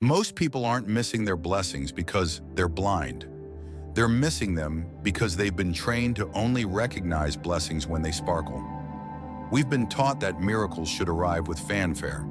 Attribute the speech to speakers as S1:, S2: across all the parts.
S1: Most people aren't missing their blessings because they're blind. They're missing them because they've been trained to only recognize blessings when they sparkle. We've been taught that miracles should arrive with fanfare,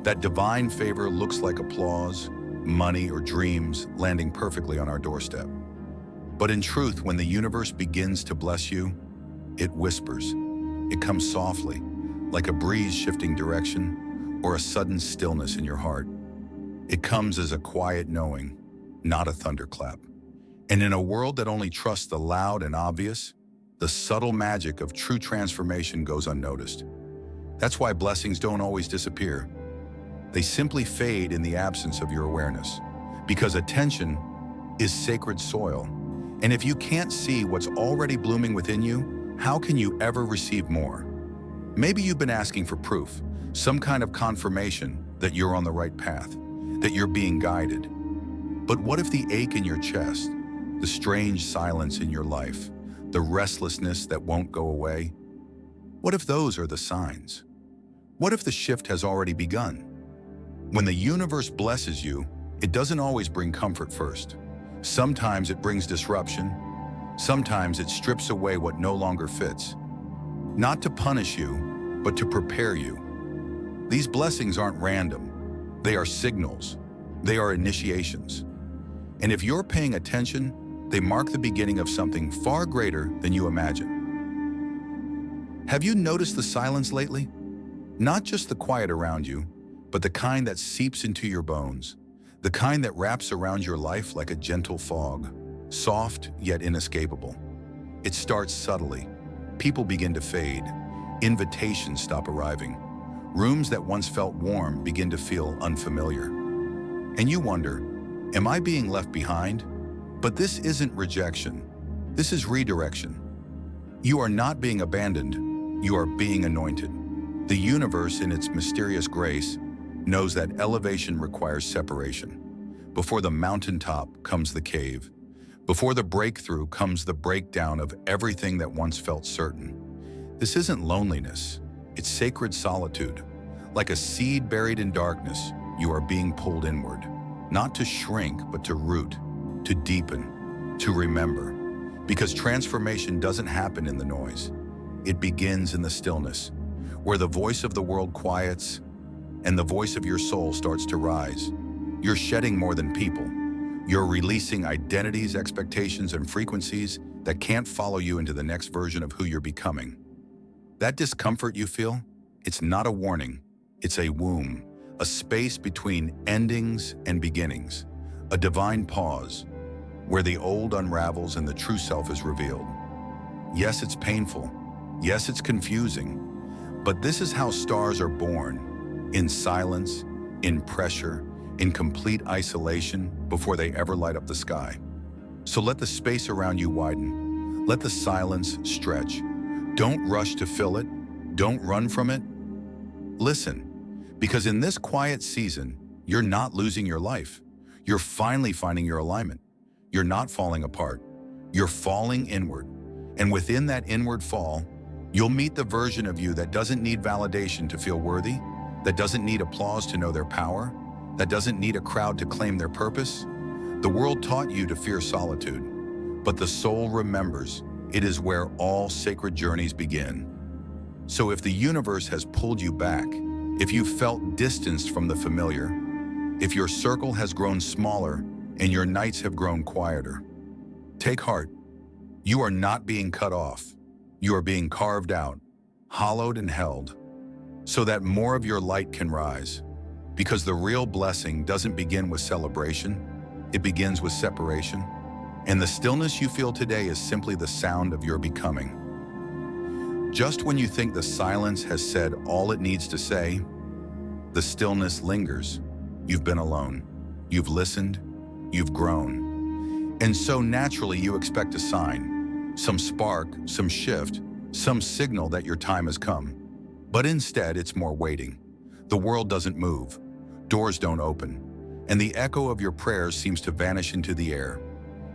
S1: that divine favor looks like applause, money, or dreams landing perfectly on our doorstep. But in truth, when the universe begins to bless you, it whispers. It comes softly, like a breeze shifting direction or a sudden stillness in your heart. It comes as a quiet knowing, not a thunderclap. And in a world that only trusts the loud and obvious, the subtle magic of true transformation goes unnoticed. That's why blessings don't always disappear. They simply fade in the absence of your awareness, because attention is sacred soil. And if you can't see what's already blooming within you, how can you ever receive more? Maybe you've been asking for proof, some kind of confirmation that you're on the right path, that you're being guided. But what if the ache in your chest, the strange silence in your life, the restlessness that won't go away? What if those are the signs? What if the shift has already begun? When the universe blesses you, it doesn't always bring comfort first. Sometimes it brings disruption. Sometimes it strips away what no longer fits. Not to punish you, but to prepare you. These blessings aren't random. They are signals. They are initiations. And if you're paying attention, they mark the beginning of something far greater than you imagine. Have you noticed the silence lately? Not just the quiet around you, but the kind that seeps into your bones, the kind that wraps around your life like a gentle fog, soft yet inescapable. It starts subtly. People begin to fade. Invitations stop arriving. Rooms that once felt warm begin to feel unfamiliar. And you wonder, am I being left behind? But this isn't rejection. This is redirection. You are not being abandoned. You are being anointed. The universe, in its mysterious grace, knows that elevation requires separation. Before the mountaintop comes the cave. Before the breakthrough comes the breakdown of everything that once felt certain. This isn't loneliness. It's sacred solitude. Like a seed buried in darkness, you are being pulled inward. Not to shrink, but to root, to deepen, to remember. Because transformation doesn't happen in the noise. It begins in the stillness, where the voice of the world quiets and the voice of your soul starts to rise. You're shedding more than people. You're releasing identities, expectations, and frequencies that can't follow you into the next version of who you're becoming. That discomfort you feel, it's not a warning. It's a womb, a space between endings and beginnings, a divine pause where the old unravels and the true self is revealed. Yes, it's painful. Yes, it's confusing. But this is how stars are born, in silence, in pressure, in complete isolation before they ever light up the sky. So let the space around you widen. Let the silence stretch. Don't rush to fill it. Don't run from it. Listen, because in this quiet season, you're not losing your life. You're finally finding your alignment. You're not falling apart. You're falling inward. And within that inward fall, you'll meet the version of you that doesn't need validation to feel worthy, that doesn't need applause to know their power, that doesn't need a crowd to claim their purpose. The world taught you to fear solitude, but the soul remembers it is where all sacred journeys begin. So if the universe has pulled you back, if you felt distanced from the familiar, if your circle has grown smaller and your nights have grown quieter, take heart. You are not being cut off. You are being carved out, hollowed and held, so that more of your light can rise. Because the real blessing doesn't begin with celebration, it begins with separation. And the stillness you feel today is simply the sound of your becoming. Just when you think the silence has said all it needs to say, the stillness lingers. You've been alone. You've listened. You've grown. And so naturally you expect a sign, some spark, some shift, some signal that your time has come. But instead, it's more waiting. The world doesn't move. Doors don't open. And the echo of your prayers seems to vanish into the air.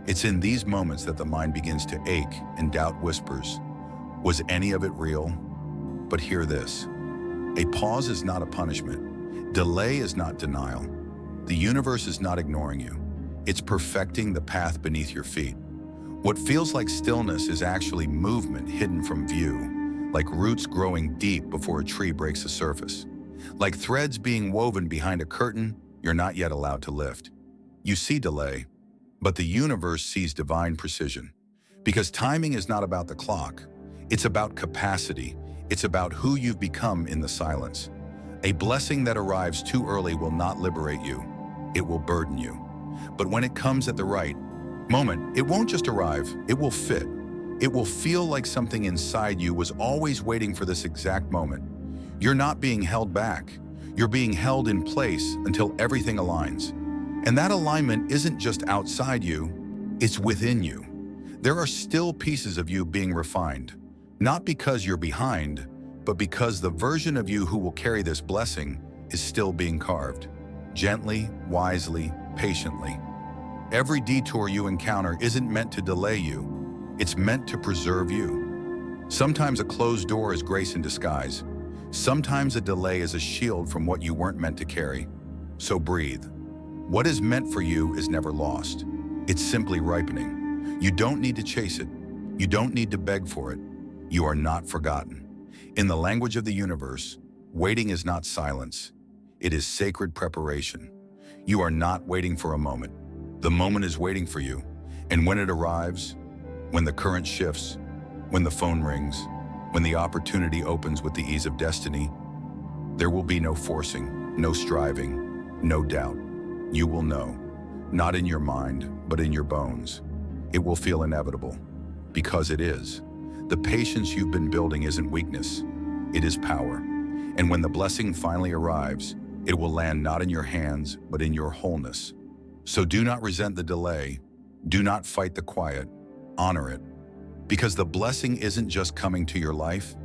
S1: It's in these moments that the mind begins to ache and doubt whispers. Was any of it real? But hear this. A pause is not a punishment. Delay is not denial. The universe is not ignoring you. It's perfecting the path beneath your feet. What feels like stillness is actually movement hidden from view, like roots growing deep before a tree breaks the surface. Like threads being woven behind a curtain you're not yet allowed to lift. You see delay, but the universe sees divine precision. Because timing is not about the clock, it's about capacity. It's about who you've become in the silence. A blessing that arrives too early will not liberate you. It will burden you. But when it comes at the right moment, it won't just arrive, it will fit. It will feel like something inside you was always waiting for this exact moment. You're not being held back. You're being held in place until everything aligns. And that alignment isn't just outside you, it's within you. There are still pieces of you being refined, not because you're behind, but because the version of you who will carry this blessing is still being carved. Gently, wisely, patiently. Every detour you encounter isn't meant to delay you, it's meant to preserve you. Sometimes a closed door is grace in disguise. Sometimes a delay is a shield from what you weren't meant to carry. So breathe. What is meant for you is never lost. It's simply ripening. You don't need to chase it. You don't need to beg for it. You are not forgotten. In the language of the universe, waiting is not silence. It is sacred preparation. You are not waiting for a moment. The moment is waiting for you. And when it arrives, when the current shifts, when the phone rings, when the opportunity opens with the ease of destiny, there will be no forcing, no striving, no doubt. You will know, not in your mind, but in your bones. It will feel inevitable, because it is. The patience you've been building isn't weakness, it is power. And when the blessing finally arrives, it will land not in your hands, but in your wholeness. So do not resent the delay, do not fight the quiet, honor it. Because the blessing isn't just coming to your life,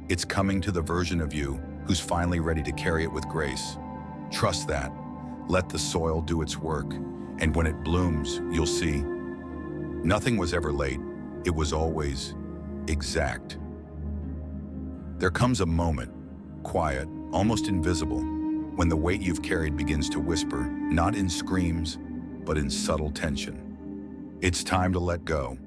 S1: it's coming to the version of you who's finally ready to carry it with grace. Trust that. Let the soil do its work, and when it blooms, you'll see. Nothing was ever late, it was always exact. There comes a moment, quiet, almost invisible, when the weight you've carried begins to whisper, not in screams, but in subtle tension. It's time to let go.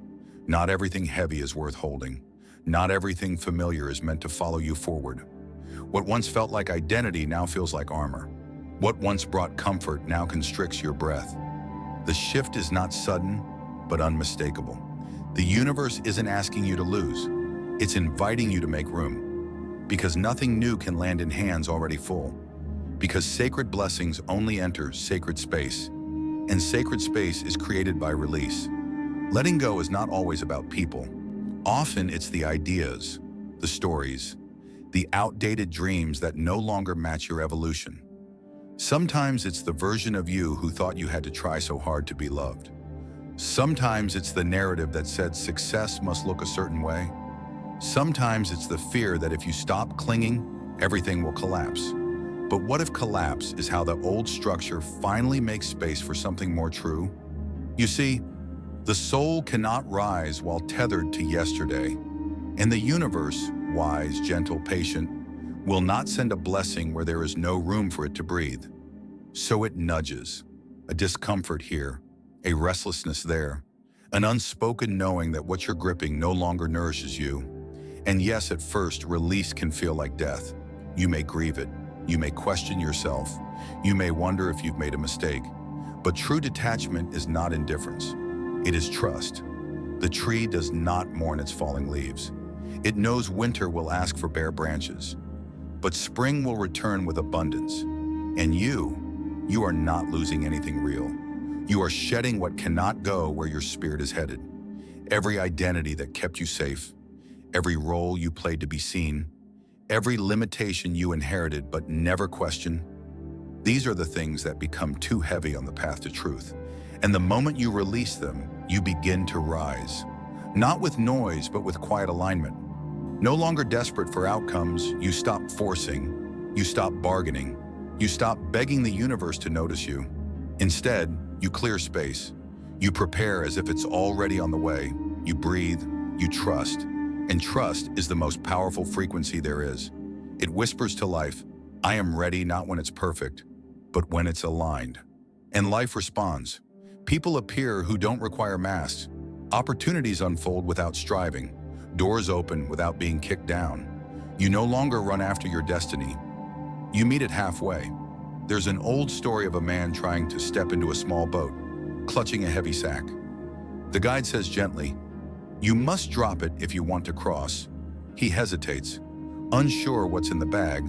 S1: Not everything heavy is worth holding. Not everything familiar is meant to follow you forward. What once felt like identity now feels like armor. What once brought comfort now constricts your breath. The shift is not sudden, but unmistakable. The universe isn't asking you to lose. It's inviting you to make room. Because nothing new can land in hands already full. Because sacred blessings only enter sacred space. And sacred space is created by release. Letting go is not always about people. Often it's the ideas, the stories, the outdated dreams that no longer match your evolution. Sometimes it's the version of you who thought you had to try so hard to be loved. Sometimes it's the narrative that said success must look a certain way. Sometimes it's the fear that if you stop clinging, everything will collapse. But what if collapse is how the old structure finally makes space for something more true? You see, the soul cannot rise while tethered to yesterday, and the universe, wise, gentle, patient, will not send a blessing where there is no room for it to breathe. So it nudges, a discomfort here, a restlessness there, an unspoken knowing that what you're gripping no longer nourishes you. And yes, at first, release can feel like death. You may grieve it, you may question yourself, you may wonder if you've made a mistake. But true detachment is not indifference. It is trust. The tree does not mourn its falling leaves. It knows winter will ask for bare branches, but spring will return with abundance. And you are not losing anything real. You are shedding what cannot go where your spirit is headed. Every identity that kept you safe, every role you played to be seen, every limitation you inherited but never questioned, these are the things that become too heavy on the path to truth. And the moment you release them, you begin to rise. Not with noise, but with quiet alignment. No longer desperate for outcomes, you stop forcing, you stop bargaining, you stop begging the universe to notice you. Instead, you clear space. You prepare as if it's already on the way. You breathe, you trust. And trust is the most powerful frequency there is. It whispers to life, I am ready not when it's perfect, but when it's aligned. And life responds. People appear who don't require masks. Opportunities unfold without striving. Doors open without being kicked down. You no longer run after your destiny. You meet it halfway. There's an old story of a man trying to step into a small boat, clutching a heavy sack. The guide says gently, "You must drop it if you want to cross." He hesitates, unsure what's in the bag,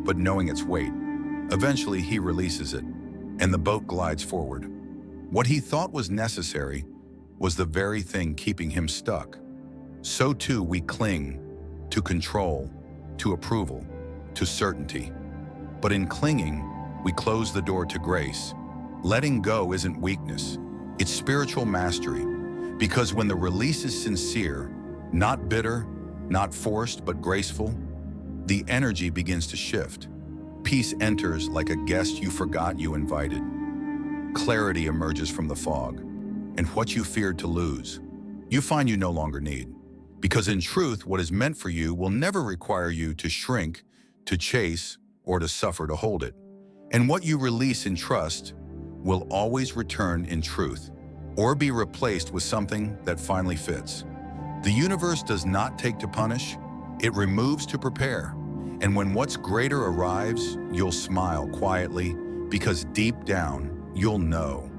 S1: but knowing its weight. Eventually, he releases it, and the boat glides forward. What he thought was necessary was the very thing keeping him stuck. So too we cling to control, to approval, to certainty. But in clinging, we close the door to grace. Letting go isn't weakness, it's spiritual mastery. Because when the release is sincere, not bitter, not forced, but graceful, the energy begins to shift. Peace enters like a guest you forgot you invited. Clarity emerges from the fog, and what you feared to lose, you find you no longer need. Because in truth, what is meant for you will never require you to shrink, to chase, or to suffer to hold it. And what you release in trust will always return in truth, or be replaced with something that finally fits. The universe does not take to punish, it removes to prepare. And when what's greater arrives, you'll smile quietly, because deep down, you'll know.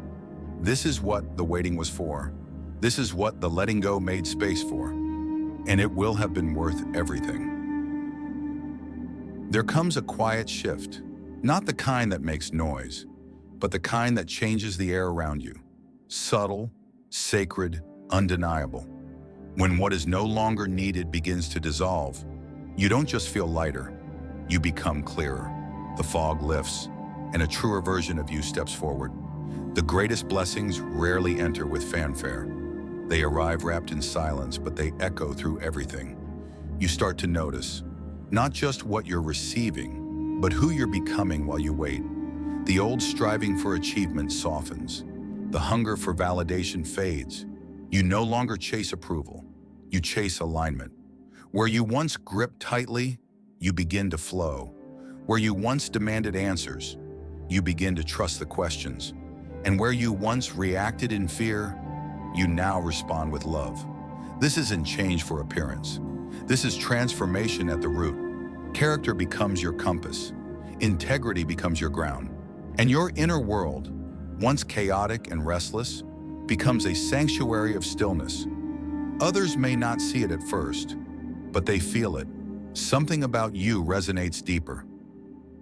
S1: This is what the waiting was for. This is what the letting go made space for. And it will have been worth everything. There comes a quiet shift, not the kind that makes noise, but the kind that changes the air around you. Subtle, sacred, undeniable. When what is no longer needed begins to dissolve, you don't just feel lighter, you become clearer. The fog lifts, and a truer version of you steps forward. The greatest blessings rarely enter with fanfare. They arrive wrapped in silence, but they echo through everything. You start to notice, not just what you're receiving, but who you're becoming while you wait. The old striving for achievement softens. The hunger for validation fades. You no longer chase approval, you chase alignment. Where you once gripped tightly, you begin to flow. Where you once demanded answers, you begin to trust the questions. And where you once reacted in fear, you now respond with love. This isn't change for appearance. This is transformation at the root. Character becomes your compass. Integrity becomes your ground. And your inner world, once chaotic and restless, becomes a sanctuary of stillness. Others may not see it at first, but they feel it. Something about you resonates deeper.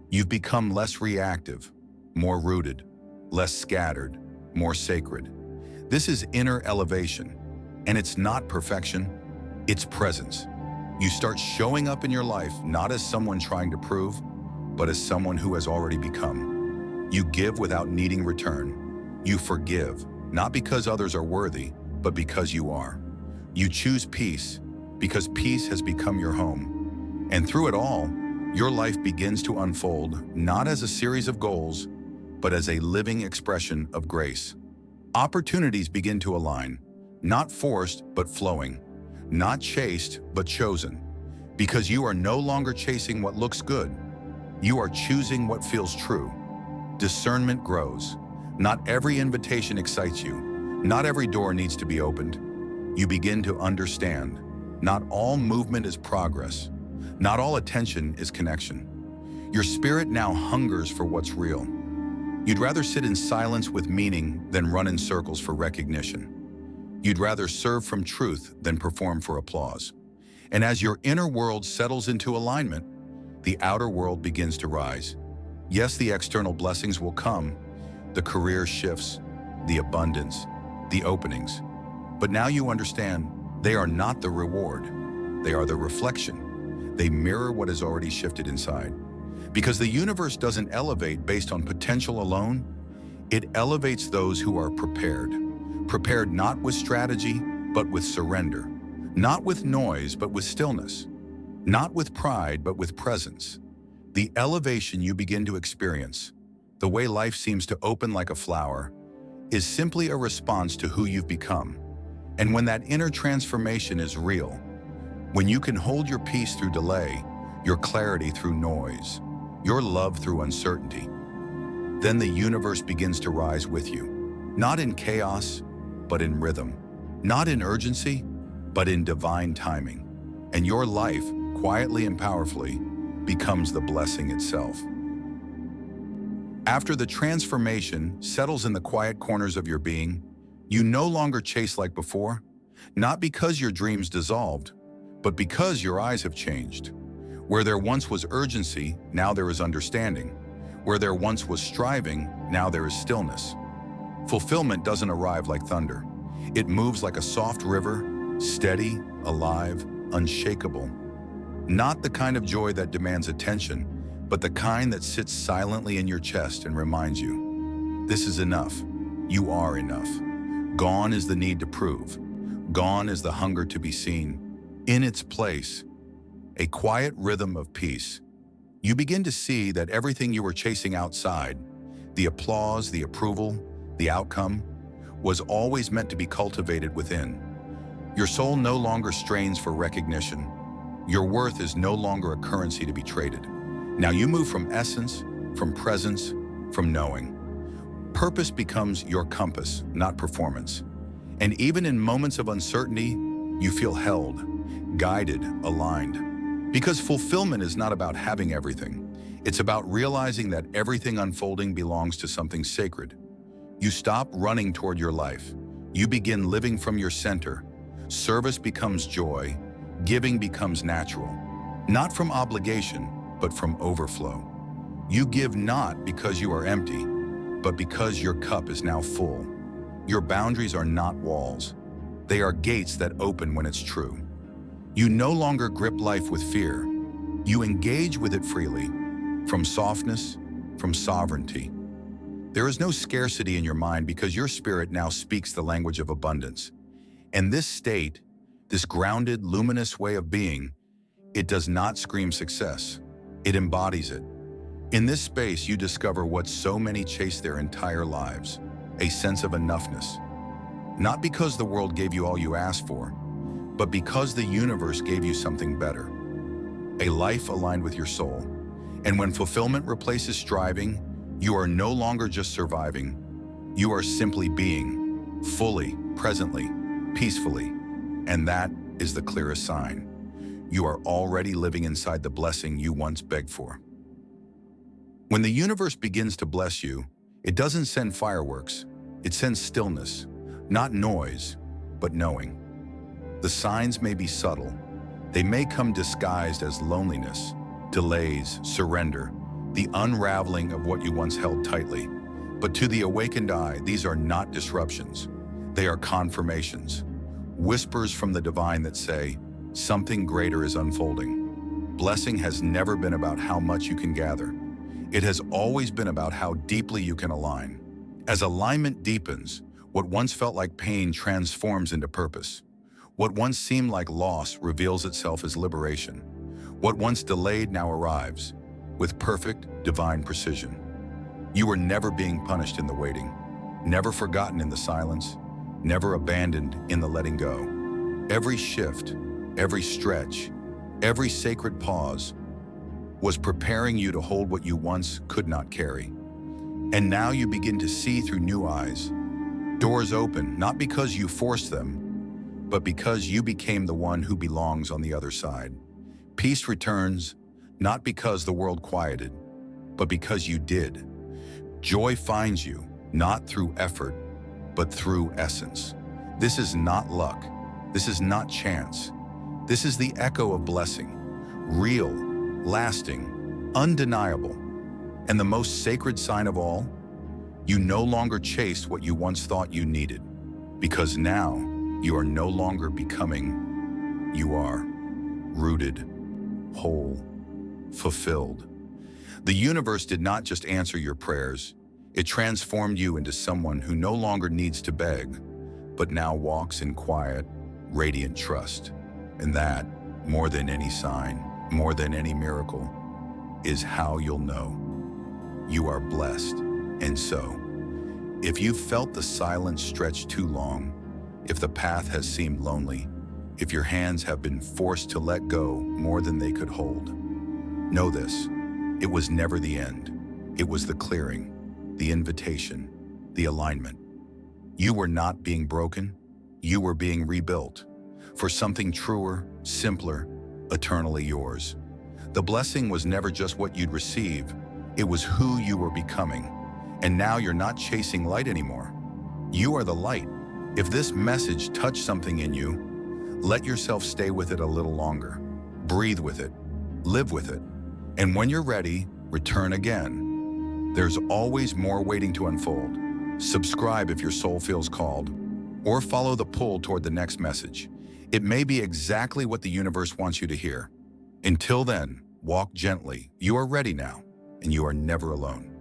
S1: You've become less reactive, more rooted, less scattered, more sacred. This is inner elevation, and it's not perfection, it's presence. You start showing up in your life not as someone trying to prove, but as someone who has already become. You give without needing return. You forgive, not because others are worthy, but because you are. You choose peace, because peace has become your home. And through it all, your life begins to unfold not as a series of goals, but as a living expression of grace. Opportunities begin to align, not forced, but flowing, not chased, but chosen. Because you are no longer chasing what looks good, you are choosing what feels true. Discernment grows. Not every invitation excites you. Not every door needs to be opened. You begin to understand. Not all movement is progress. Not all attention is connection. Your spirit now hungers for what's real. You'd rather sit in silence with meaning than run in circles for recognition. You'd rather serve from truth than perform for applause. And as your inner world settles into alignment, the outer world begins to rise. Yes, the external blessings will come, the career shifts, the abundance, the openings. But now you understand, they are not the reward. They are the reflection. They mirror what has already shifted inside. Because the universe doesn't elevate based on potential alone, it elevates those who are prepared. Prepared not with strategy, but with surrender. Not with noise, but with stillness. Not with pride, but with presence. The elevation you begin to experience, the way life seems to open like a flower, is simply a response to who you've become. And when that inner transformation is real, when you can hold your peace through delay, your clarity through noise, your love through uncertainty, Then the universe begins to rise with you, not in chaos, but in rhythm, not in urgency, but in divine timing. And your life, quietly and powerfully, becomes the blessing itself. After the transformation settles in the quiet corners of your being, you no longer chase like before, not because your dreams dissolved, but because your eyes have changed. Where there once was urgency, now there is understanding. Where there once was striving, now there is stillness. Fulfillment doesn't arrive like thunder. It moves like a soft river, steady, alive, unshakable. Not the kind of joy that demands attention, but the kind that sits silently in your chest and reminds you, this is enough. You are enough. Gone is the need to prove. Gone is the hunger to be seen. In its place, a quiet rhythm of peace. You begin to see that everything you were chasing outside, the applause, the approval, the outcome, was always meant to be cultivated within. Your soul no longer strains for recognition. Your worth is no longer a currency to be traded. Now you move from essence, from presence, from knowing. Purpose becomes your compass, not performance. And even in moments of uncertainty, you feel held, guided, aligned. Because fulfillment is not about having everything. It's about realizing that everything unfolding belongs to something sacred. You stop running toward your life. You begin living from your center. Service becomes joy. Giving becomes natural. Not from obligation, but from overflow. You give not because you are empty, but because your cup is now full. Your boundaries are not walls. They are gates that open when it's true. You no longer grip life with fear. You engage with it freely, from softness, from sovereignty. There is no scarcity in your mind because your spirit now speaks the language of abundance. And this state, this grounded, luminous way of being, it does not scream success. It embodies it. In this space, you discover what so many chase their entire lives, a sense of enoughness. Not because the world gave you all you asked for, but because the universe gave you something better, a life aligned with your soul. And when fulfillment replaces striving, you are no longer just surviving. You are simply being, fully, presently, peacefully. And that is the clearest sign. You are already living inside the blessing you once begged for. When the universe begins to bless you, it doesn't send fireworks. It sends stillness, not noise, but knowing. The signs may be subtle. They may come disguised as loneliness, delays, surrender, the unraveling of what you once held tightly. But to the awakened eye, these are not disruptions. They are confirmations, whispers from the divine that say, something greater is unfolding. Blessing has never been about how much you can gather. It has always been about how deeply you can align. As alignment deepens, what once felt like pain transforms into purpose. What once seemed like loss reveals itself as liberation. What once delayed now arrives, with perfect, divine precision. You were never being punished in the waiting, never forgotten in the silence, never abandoned in the letting go. Every shift, every stretch, every sacred pause was preparing you to hold what you once could not carry. And now you begin to see through new eyes. Doors open, not because you forced them, but because you became the one who belongs on the other side. Peace returns, not because the world quieted, but because you did. Joy finds you, not through effort, but through essence. This is not luck. This is not chance. This is the echo of blessing, real, lasting, undeniable. And the most sacred sign of all, you no longer chase what you once thought you needed, because now you are no longer becoming, you are rooted, whole, fulfilled. The universe did not just answer your prayers, it transformed you into someone who no longer needs to beg, but now walks in quiet, radiant trust. And that, more than any sign, more than any miracle, is how you'll know you are blessed. And so, if you've felt the silence stretch too long, if the path has seemed lonely, if your hands have been forced to let go more than they could hold, know this, it was never the end. It was the clearing. the invitation, the alignment. You were not being broken, you were being rebuilt for something truer, simpler, eternally yours. The blessing was never just what you'd receive, it was who you were becoming. And now you're not chasing light anymore. You are the light. If this message touched something in you, let yourself stay with it a little longer. Breathe with it, live with it. And when you're ready, return again. There's always more waiting to unfold. Subscribe if your soul feels called, or follow the pull toward the next message. It may be exactly what the universe wants you to hear. Until then, walk gently. You are ready now, and you are never alone.